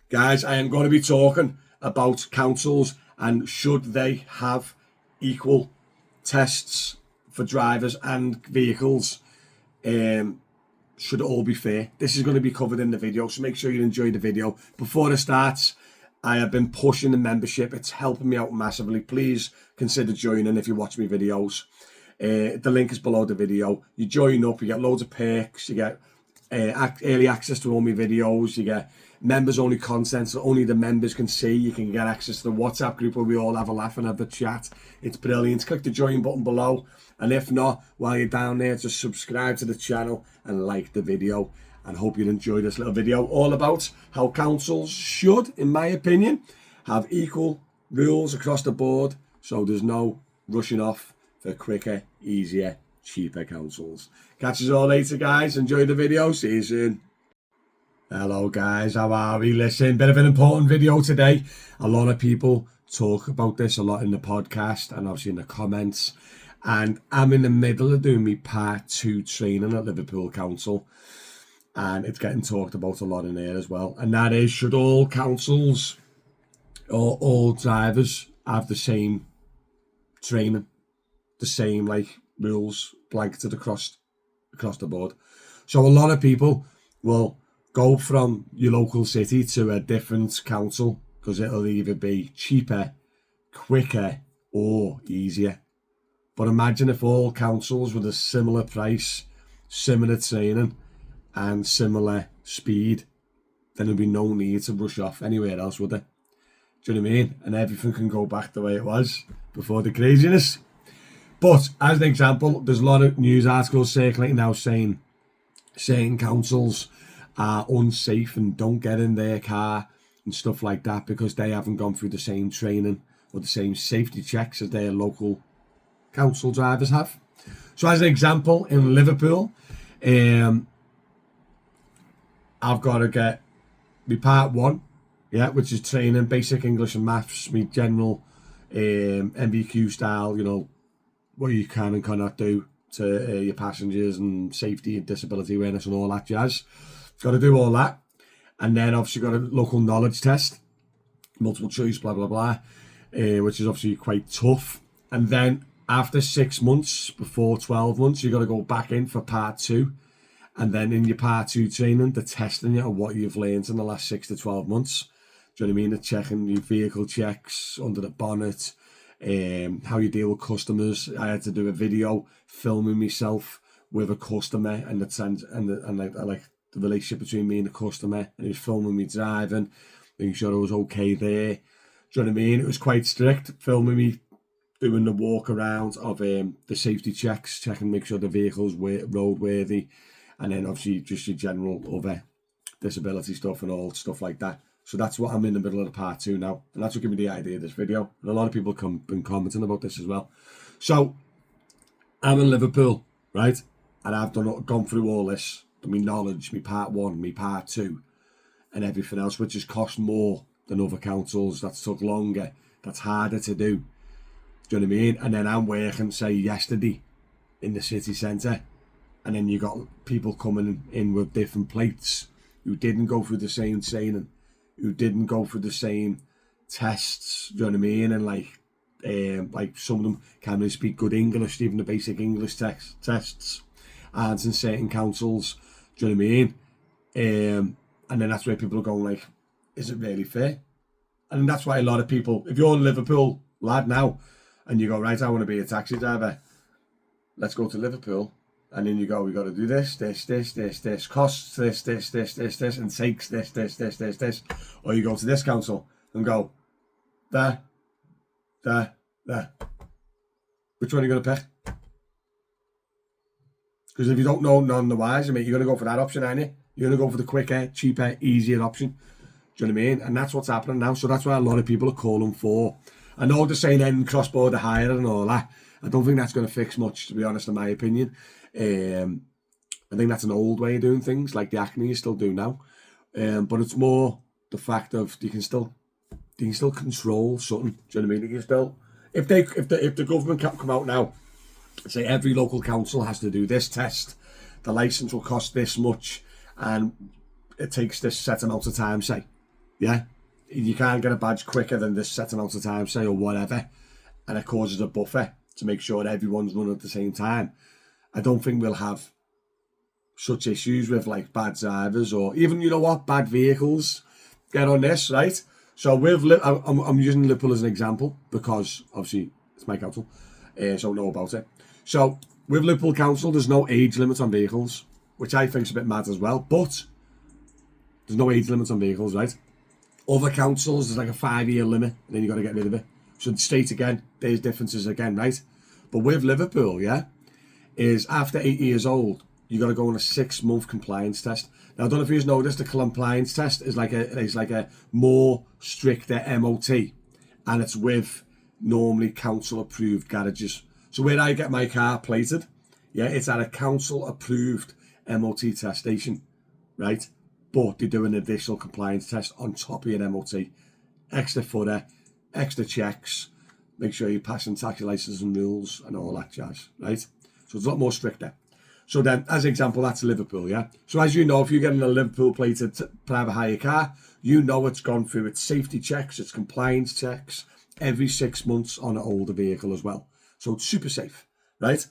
Guys, I am going to be talking about councils and should they have equal tests for drivers and vehicles. Should it all be fair? This is going to be covered in the video, so make sure you enjoy the video. Before it starts, I have been pushing the membership. It's helping me out massively. Please consider joining if you watch my videos. The link is below the video. You join up, you get loads of perks, you get early access to all my videos, you get members only content so only the members can see. You can get access to the WhatsApp group where we all have a laugh and have a chat. It's brilliant. Click the join button below, and if not, while you're down there, just subscribe to the channel and like the video. And hope you enjoy this little video all about how councils should, in my opinion, have equal rules across the board, so there's no rushing off for quicker, easier, cheaper councils. Catch us all later, guys. Enjoy the video. See you soon. Hello guys, how are we? Listen, bit of an important video today. A lot of people talk about this a lot in the podcast and obviously in the comments. And I'm in the middle of doing my part 2 training at Liverpool Council. And it's getting talked about a lot in there as well. And that is, should all councils or all drivers have the same training? The same rules blanketed across the board? So a lot of people will go from your local city to a different council because it'll either be cheaper, quicker, or easier. But imagine if all councils were the similar price, similar training, and similar speed, then there'd be no need to rush off anywhere else, would there? Do you know what I mean? And everything can go back the way it was before the craziness. But as an example, there's a lot of news articles circulating now saying certain councils are unsafe and don't get in their car and stuff like that because they haven't gone through the same training or the same safety checks as their local council drivers have. So as an example, in Liverpool, I've got to get my part 1, which is training, basic English and maths, my general MVQ style, what you can and cannot do to your passengers and safety and disability awareness and all that jazz. Got to do all that. And then obviously got a local knowledge test, multiple choice, blah, blah, blah, which is obviously quite tough. And then after 6 months, before 12 months, you got to go back in for part 2. And then in your part 2 training, they're testing you on what you've learned in the last 6 to 12 months. Do you know what I mean? They're checking your vehicle checks under the bonnet, how you deal with customers. I had to do a video filming myself with a customer and the relationship between me and the customer, and he was filming me driving, making sure I was okay there. Do you know what I mean? It was quite strict, filming me doing the walk around of the safety checks, checking, make sure the vehicle's roadworthy, and then obviously just your general other disability stuff and all stuff like that. So that's what I'm in the middle of the part 2 now, and that's what gave me the idea of this video. And a lot of people have been commenting about this as well. So I'm in Liverpool, right? And I've gone through all this, my knowledge, my part 1, my part 2, and everything else, which has cost more than other councils. That's took longer. That's harder to do. Do you know what I mean? And then I'm working, say, yesterday in the city centre, and then you got people coming in with different plates who didn't go through the same training, who didn't go through the same tests. Do you know what I mean? And some of them can't really speak good English, even the basic English tests aren't in certain councils. Do you know what I mean? And then that's where people are going is it really fair? And that's why a lot of people, if you're in Liverpool, lad, now, and you go, right, I want to be a taxi driver, let's go to Liverpool. And then you go, we got to do this, costs this, and takes this. Or you go to this council and go, there. Which one are you going to pick? Because if you don't know none the wise, you're going to go for that option, aren't you? You're going to go for the quicker, cheaper, easier option. Do you know what I mean? And that's what's happening now. So that's why a lot of people are calling for. I know they're saying then cross-border hire and all that. I don't think that's going to fix much, to be honest, in my opinion. I think that's an old way of doing things, like the Acne still do now. But it's more the fact of you can still control something. Do you know what I mean? You can still, if the government can't come out now and say every local council has to do this test, the license will cost this much, and it takes this set amount of time, say, Yeah, you can't get a badge quicker than this set amount of time, say, or whatever, and it causes a buffer to make sure everyone's running at the same time. I don't think we'll have such issues with like bad drivers or even, you know what, bad vehicles. Get on this, right? So I'm using Liverpool as an example because obviously it's my council, so I know about it. So with Liverpool Council, there's no age limit on vehicles, which I think is a bit mad as well. But there's no age limit on vehicles, right? Other councils, there's like a 5-year limit, and then you got to get rid of it. So the state again, there's differences again, right? But with Liverpool, yeah, is after 8 years old, you got to go on a 6-month compliance test. Now, I don't know if you've noticed, the compliance test is like a more stricter MOT, and it's with normally council approved garages. So where I get my car plated, yeah, it's at a council approved MOT test station, right? But they do an additional compliance test on top of your MOT, extra footer, extra checks, make sure you're passing taxi license and rules and all that jazz, right? So it's a lot more stricter. So then, as an example, that's Liverpool, yeah? So as you know, if you're getting a Liverpool plated private hire car, you know it's gone through its safety checks, its compliance checks, every 6 months on an older vehicle as well. So it's super safe, right?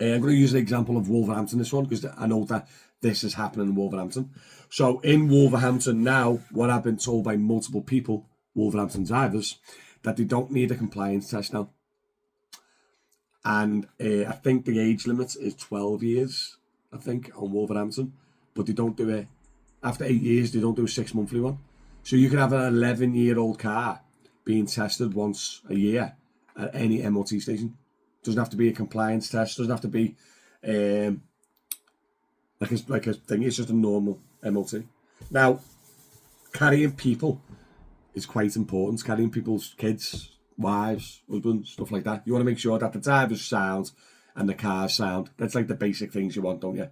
I'm going to use an example of Wolverhampton, this one, because I know that this is happening in Wolverhampton. So in Wolverhampton now, what I've been told by multiple people, Wolverhampton drivers, that they don't need a compliance test now. And I think the age limit is 12 years, I think, on Wolverhampton. But they don't do it. After 8 years, they don't do a 6-monthly one. So you can have an 11-year-old car being tested once a year at any MOT station. Doesn't have to be a compliance test. Doesn't have to be like a thing. It's just a normal MOT. Now, carrying people is quite important. Carrying people's kids, wives, husbands, stuff like that. You want to make sure that the driver's sound and the car's sound. That's like the basic things you want, don't you?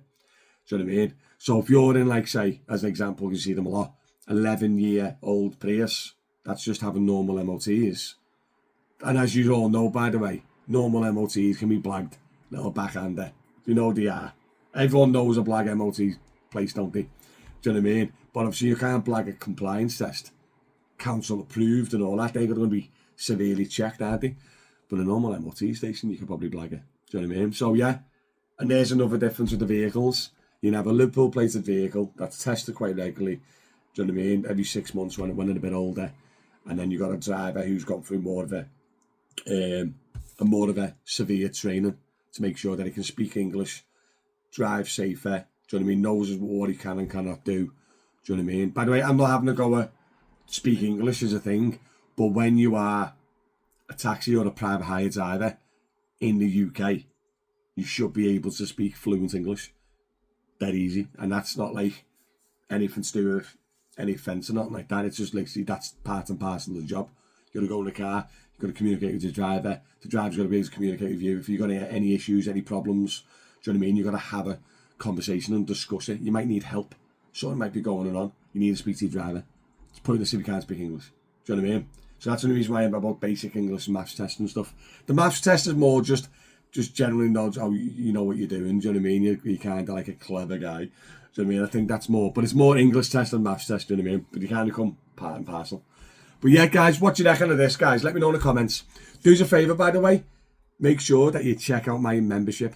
Do you know what I mean? So if you're in, like, say, as an example, you see them a lot, 11-year-old Prius, that's just having normal MOTs. And as you all know, by the way, normal MOTs can be blagged. Little backhander. You know they are. Everyone knows a blag MOT place, don't they? Do you know what I mean? But obviously you can't blag a compliance test. Council approved and all that. They're going to be severely checked, aren't they? But a normal MOT station, you can probably blag it. Do you know what I mean? So yeah, and there's another difference with the vehicles. You can have a Liverpool plated vehicle that's tested quite regularly. Do you know what I mean? Every 6 months when it's a bit older. And then you've got a driver who's gone through more of a severe training to make sure that he can speak English, drive safer. Do you know what I mean? Knows what he can and cannot do. Do you know what I mean? By the way, I'm not having to go at speak English is a thing, but when you are a taxi or a private hire driver in the UK, you should be able to speak fluent English. That easy, and that's not like anything to do with any offence or nothing like that. It's just like, see, that's part and parcel of the job. You got to go in the car, you got to communicate with the driver. The driver's got to be able to communicate with you. If you've got any issues, any problems, do you know what I mean? You got to have a conversation and discuss it. You might need help. Something might be going on. You need to speak to your driver. It's pointless if you can't speak English. Do you know what I mean? So that's the reason why I'm about basic English and maths test and stuff. The maths test is more just generally knowledge. Oh, you know what you're doing. Do you know what I mean? You're kind of like a clever guy. Do you know what I mean? I think that's more, but it's more English test than maths test. Do you know what I mean? But you kind of come part and parcel. But yeah, guys, what do you reckon of this, guys? Let me know in the comments. Do us a favour, by the way. Make sure that you check out my membership.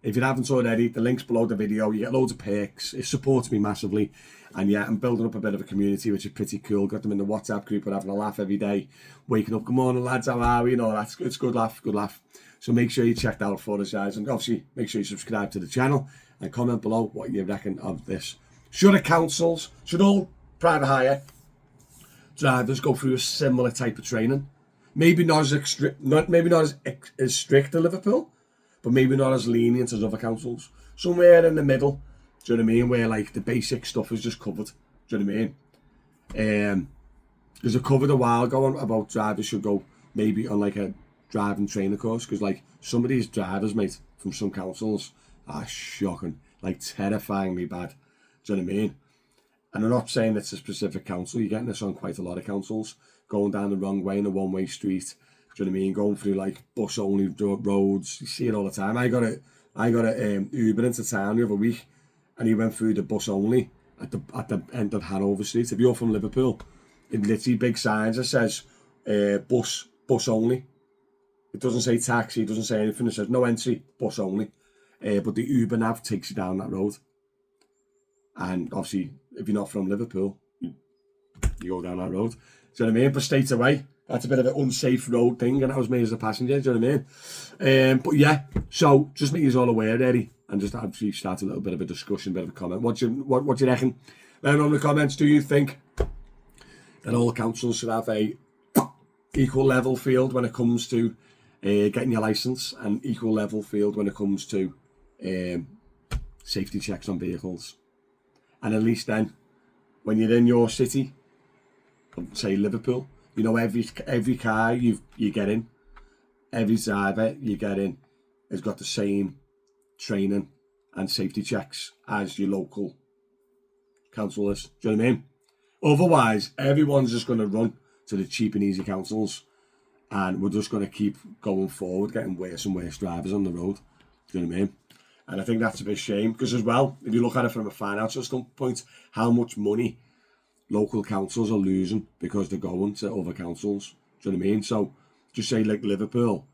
If you haven't already, the link's below the video. You get loads of perks. It supports me massively. And yeah, I'm building up a bit of a community, which is pretty cool. Got them in the WhatsApp group. We're having a laugh every day. Waking up, good morning, lads, how are we? You know, it's good laugh, good laugh. So make sure you check that out for us, guys. And obviously, make sure you subscribe to the channel. And comment below what you reckon of this. Should all private hire drivers go through a similar type of training? Maybe not as strict as Liverpool, but maybe not as lenient as other councils. Somewhere in the middle, do you know what I mean? Where like the basic stuff is just covered. Do you know what I mean? Because I covered a while ago about drivers should go maybe on like a driving trainer course. Because like some of these drivers, mate, from some councils are shocking, like terrifyingly bad. Do you know what I mean? And I'm not saying it's a specific council. You're getting this on quite a lot of councils. Going down the wrong way in a one-way street. Do you know what I mean? Going through like bus-only roads. You see it all the time. I got a Uber into town the other week, and he went through the bus-only, at the end of Hanover Street. If you're from Liverpool, it literally big signs that says bus only. It doesn't say taxi, it doesn't say anything. It says no entry, bus only. But the Uber nav takes you down that road. And obviously, if you're not from Liverpool, you go down that road. Do you know what I mean? But straight away, that's a bit of an unsafe road thing, and that was me as a passenger. Do you know what I mean? But yeah, so just make you all aware, Eddie, and just actually start a little bit of a discussion, bit of a comment. What do you reckon? Let me know in the comments. Do you think that all councils should have a equal level field when it comes to getting your licence, and equal level field when it comes to safety checks on vehicles? And at least then, when you're in your city, say Liverpool, you know, every car you get in, every driver you get in has got the same training and safety checks as your local councillors. Do you know what I mean? Otherwise, everyone's just going to run to the cheap and easy councils, and we're just going to keep going forward, getting worse and worse drivers on the road. Do you know what I mean? And I think that's a bit shame, because as well, if you look at it from a financial standpoint, how much money local councils are losing because they're going to other councils. Do you know what I mean? So just say like Liverpool,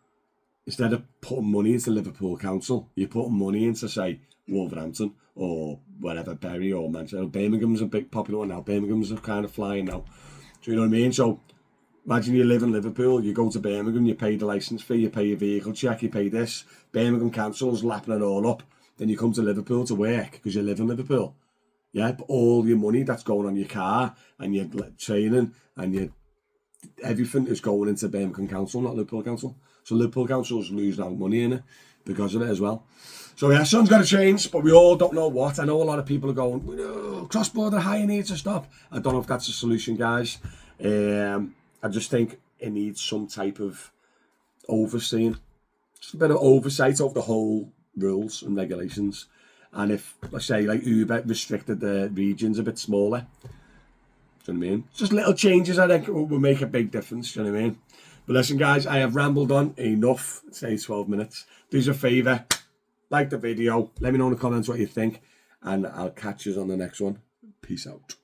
instead of putting money into Liverpool Council, you're putting money into, say, Wolverhampton or whatever, Bury or Manchester. Birmingham's a big popular one now. Birmingham's are kind of flying now. Do you know what I mean? So imagine you live in Liverpool, you go to Birmingham, you pay the licence fee, you pay your vehicle check, you pay this. Birmingham Council's lapping it all up. Then you come to Liverpool to work because you live in Liverpool. Yeah, but all your money that's going on your car and your training and your everything is going into Birmingham Council, not Liverpool Council. So Liverpool Council's losing out money in it because of it as well. So yeah, something's got to change, but we all don't know what. I know a lot of people are going, no, cross-border hire needs to stop. I don't know if that's a solution, guys. I just think it needs some type of overseeing, just a bit of oversight of the whole rules and regulations. And if, let's say, like Uber restricted the regions a bit smaller, do you know what I mean? Just little changes, I think, will make a big difference. Do you know what I mean? But listen, guys, I have rambled on enough. Say 12 minutes. Do us a favour, like the video. Let me know in the comments what you think, and I'll catch you on the next one. Peace out.